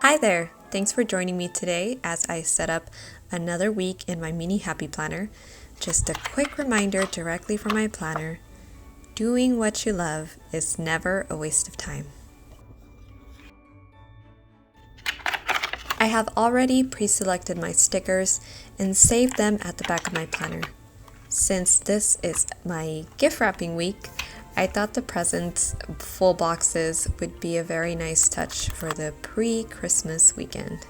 Hi there! Thanks for joining me today as I set up another week in my mini happy planner. Just a quick reminder directly from my planner, doing what you love is never a waste of time. I have already pre-selected my stickers and saved them at the back of my planner. Since this is my gift wrapping week, I thought the presents full boxes would be a very nice touch for the pre-Christmas weekend.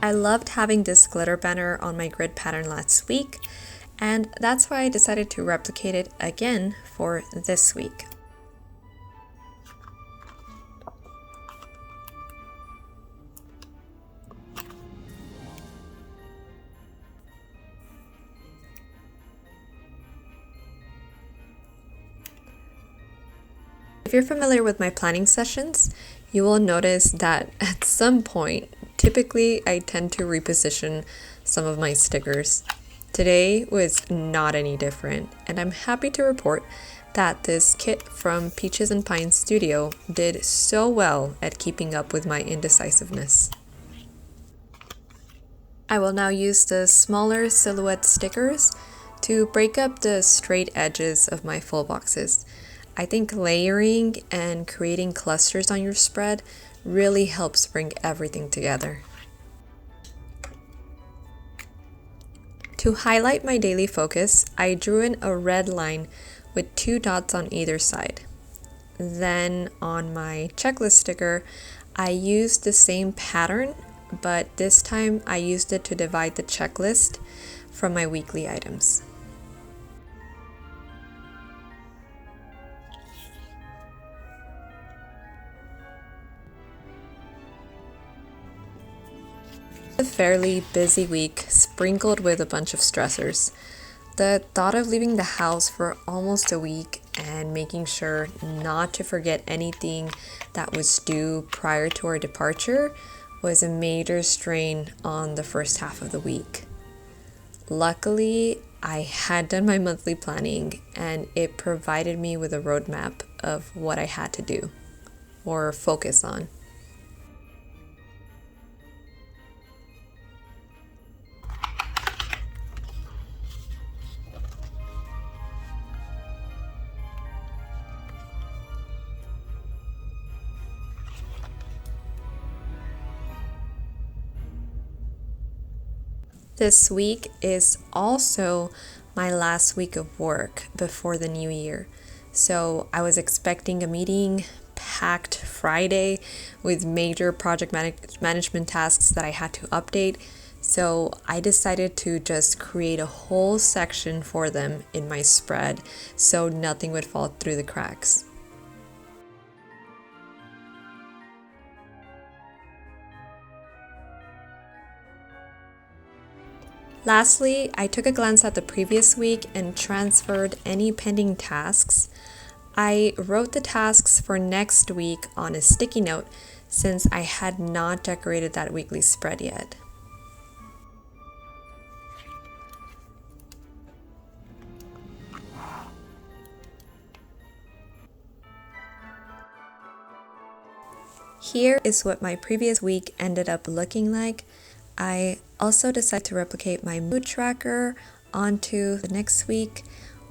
I loved having this glitter banner on my grid pattern last week, and that's why I decided to replicate it again for this week. If you're familiar with my planning sessions, you will notice that at some point, typically I tend to reposition some of my stickers. Today was not any different, and I'm happy to report that this kit from 𝐻𝒶𝓅𝓅𝓎 Studio did so well at keeping up with my indecisiveness. I will now use the smaller silhouette stickers to break up the straight edges of my full boxes. I think layering and creating clusters on your spread really helps bring everything together. To highlight my daily focus, I drew in a red line with 2 dots on either side. Then on my checklist sticker, I used the same pattern, but this time I used it to divide the checklist from my weekly items. A fairly busy week, sprinkled with a bunch of stressors. The thought of leaving the house for almost a week and making sure not to forget anything that was due prior to our departure was a major strain on the first half of the week. Luckily, I had done my monthly planning and it provided me with a roadmap of what I had to do or focus on. This week is also my last week of work before the new year. So I was expecting a meeting packed Friday with major project management tasks that I had to update. So I decided to just create a whole section for them in my spread so nothing would fall through the cracks. Lastly, I took a glance at the previous week and transferred any pending tasks. I wrote the tasks for next week on a sticky note since I had not decorated that weekly spread yet. Here is what my previous week ended up looking like. I also decided to replicate my mood tracker onto the next week.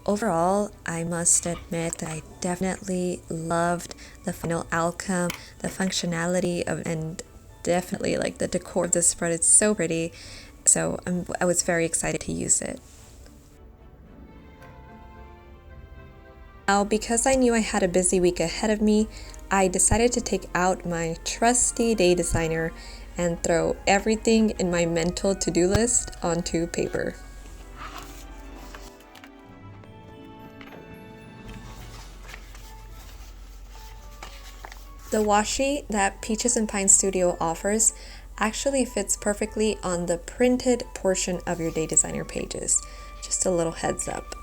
Overall, I must admit that I definitely loved the final outcome, the functionality of, and definitely like the decor of this spread. It's so pretty. So I was very excited to use it. Now, because I knew I had a busy week ahead of me, I decided to take out my trusty day designer and throw everything in my mental to-do list onto paper. The washi that 𝐻𝒶𝓅𝓅𝓎 Studio offers actually fits perfectly on the printed portion of your day designer pages. Just a little heads up.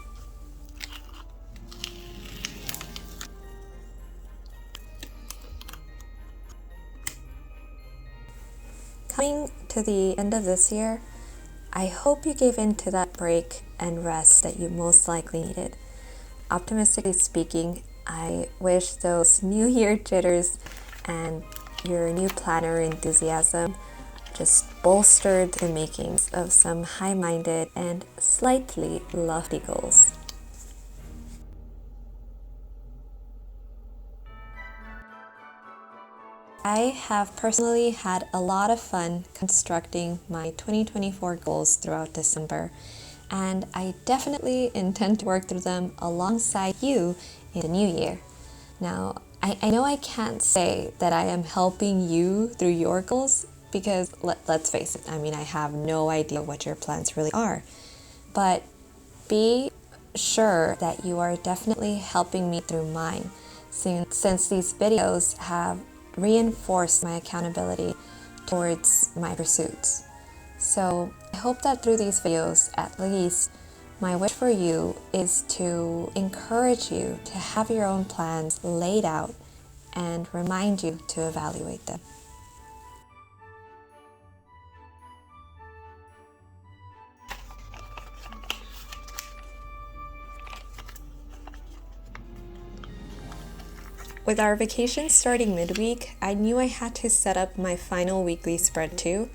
Coming to the end of this year, I hope you gave in to that break and rest that you most likely needed. Optimistically speaking, I wish those New Year jitters and your new planner enthusiasm just bolstered the makings of some high-minded and slightly lofty goals. I have personally had a lot of fun constructing my 2024 goals throughout December, and I definitely intend to work through them alongside you in the new year. Now, I know I can't say that I am helping you through your goals because let's face it, I mean, I have no idea what your plans really are. But be sure that you are definitely helping me through mine, since these videos have reinforced my accountability towards my pursuits. So I hope that through these videos, at least, my wish for you is to encourage you to have your own plans laid out and remind you to evaluate them. With our vacation starting midweek, I knew I had to set up my final weekly spread too,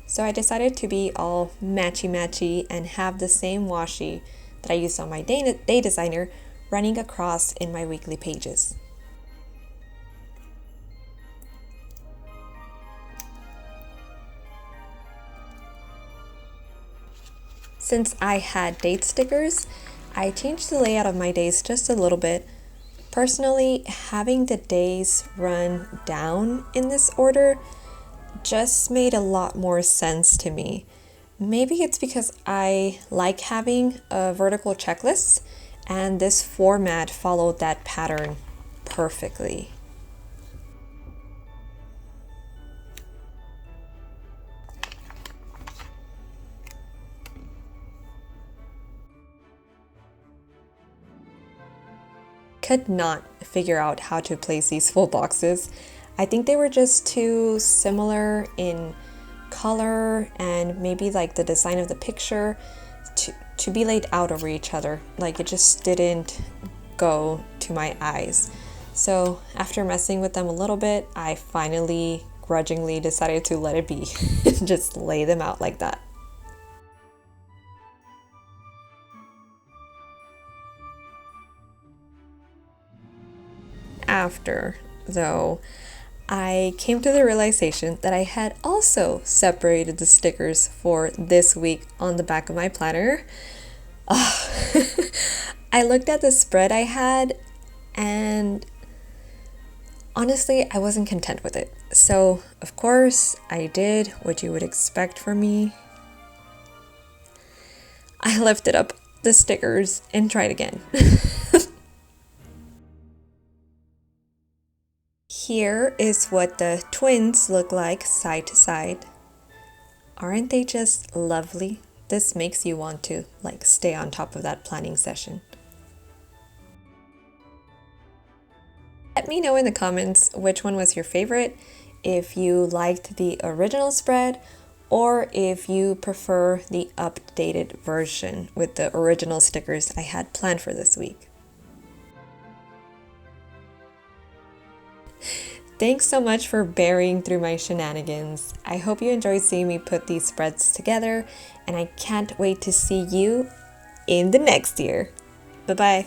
so I decided to be all matchy-matchy and have the same washi that I used on my day designer running across in my weekly pages. Since I had date stickers, I changed the layout of my days just a little bit. Personally, having the days run down in this order just made a lot more sense to me. Maybe it's because I like having a vertical checklist, and this format followed that pattern perfectly. Could not figure out how to place these full boxes. I think they were just too similar in color and maybe like the design of the picture to be laid out over each other. Like it just didn't go to my eyes. So after messing with them a little bit, I finally grudgingly decided to let it be and just lay them out like that. After, though, I came to the realization that I had also separated the stickers for this week on the back of my planner. I looked at the spread I had and honestly, I wasn't content with it. So, of course, I did what you would expect from me. I lifted up the stickers and tried again. Here is what the twins look like side to side. Aren't they just lovely? This makes you want to stay on top of that planning session. Let me know in the comments which one was your favorite, if you liked the original spread, or if you prefer the updated version with the original stickers I had planned for this week. Thanks so much for bearing through my shenanigans. I hope you enjoyed seeing me put these spreads together, and I can't wait to see you in the next year. Bye-bye.